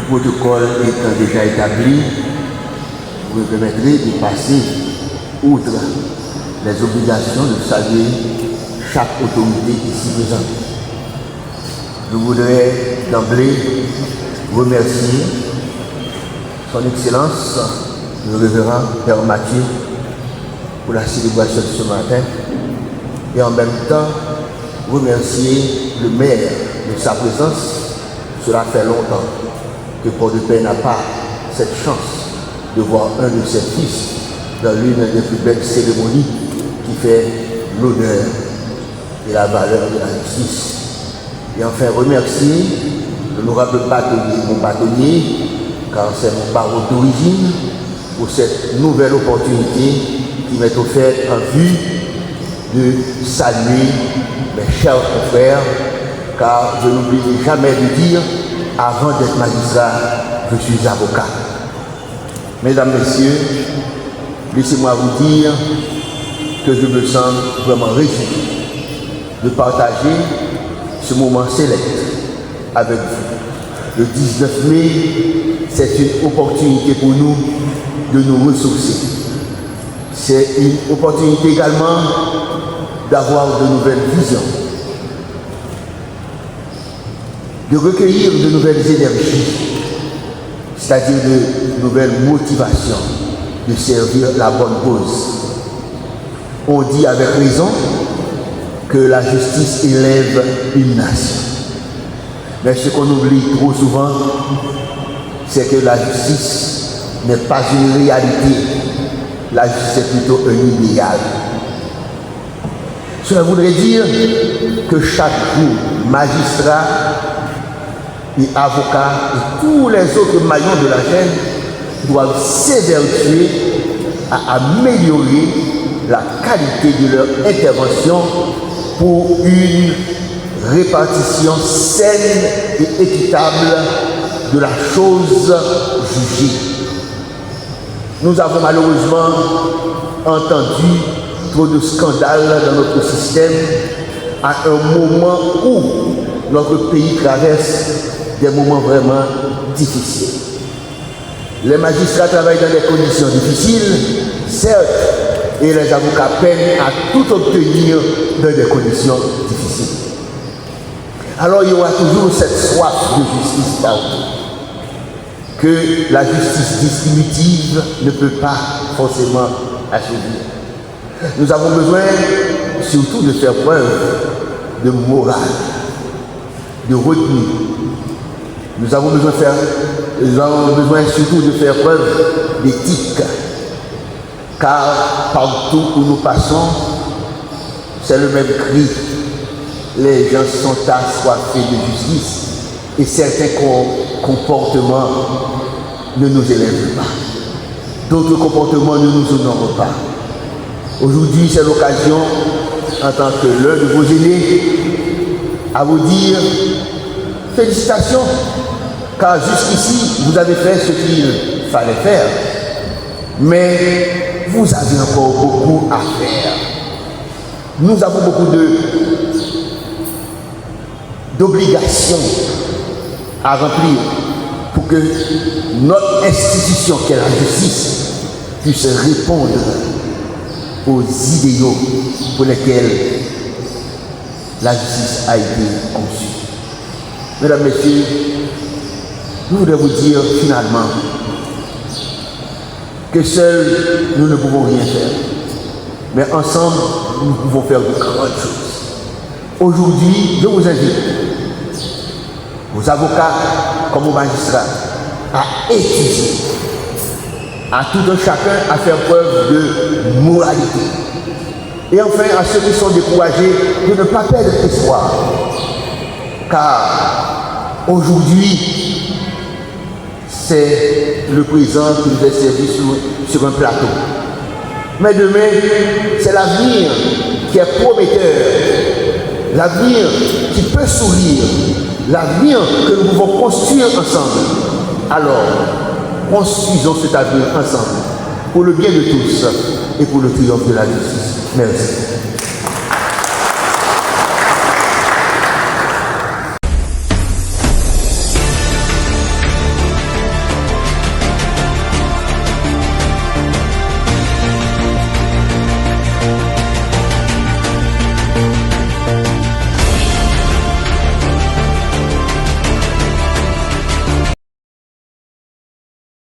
protocole étant déjà établi, vous me permettrez de passer outre les obligations de saluer chaque autorité ici présente. Je voudrais d'emblée remercier Son Excellence, le révérend Père Mathieu, pour la célébration de ce matin, et en même temps remercier le maire de sa présence. Cela fait longtemps que Port-de-Paix n'a pas cette chance de voir un de ses fils dans l'une des plus belles cérémonies qui fait l'honneur et la valeur de la justice. Et enfin remercier l'honorable bâtonnier, mon bâtonnier, car c'est mon barreau d'origine, pour cette nouvelle opportunité qui m'est offerte en vue de saluer mes chers confrères, car je n'oublie jamais de dire, avant d'être magistrat, je suis avocat. Mesdames, Messieurs, laissez-moi vous dire que je me sens vraiment réjoui de partager ce moment célèbre avec vous. Le 19 mai, c'est une opportunité pour nous de nous ressourcer. C'est une opportunité également d'avoir de nouvelles visions, de recueillir de nouvelles énergies, c'est-à-dire de nouvelles motivations, de servir la bonne cause. On dit avec raison que la justice élève une nation. Mais ce qu'on oublie trop souvent, c'est que la justice n'est pas une réalité. La justice est plutôt un idéal. Cela voudrait dire que chaque jour, magistrat et avocat et tous les autres maillons de la chaîne doivent s'évertuer à améliorer la qualité de leur intervention pour une répartition saine et équitable de la chose jugée. Nous avons malheureusement entendu trop de scandales dans notre système à un moment où notre pays traverse des moments vraiment difficiles. Les magistrats travaillent dans des conditions difficiles, certes, et les avocats peinent à tout obtenir dans des conditions difficiles. Alors il y aura toujours cette soif de justice partout, que la justice distributive ne peut pas forcément assouvir. Nous avons besoin surtout de faire preuve de morale, de retenue. Nous avons besoin surtout de faire preuve d'éthique, car partout où nous passons, c'est le même cri. Les gens sont assoiffés de justice et certains comportements ne nous élèvent pas. D'autres comportements ne nous honorent pas. Aujourd'hui, c'est l'occasion, en tant que l'un de vos aînés, à vous dire félicitations, car jusqu'ici, vous avez fait ce qu'il fallait faire. Mais vous avez encore beaucoup à faire. Nous avons beaucoup d'obligations à remplir pour que notre institution, qui est la justice, puisse répondre aux idéaux pour lesquels la justice a été conçue. Mesdames, Messieurs, je voudrais vous dire finalement que seuls nous ne pouvons rien faire, mais ensemble nous pouvons faire de grandes choses. Aujourd'hui, je vous invite, aux avocats comme aux magistrats, à étudier, à tout un chacun à faire preuve de moralité. Et enfin, à ceux qui sont découragés, de ne pas perdre espoir. Car aujourd'hui, c'est le présent qui nous est servi sur un plateau. Mais demain, c'est l'avenir qui est prometteur, l'avenir qui peut sourire, l'avenir que nous pouvons construire ensemble. Alors, construisons cet avenir ensemble, pour le bien de tous et pour le triomphe de la justice. Merci.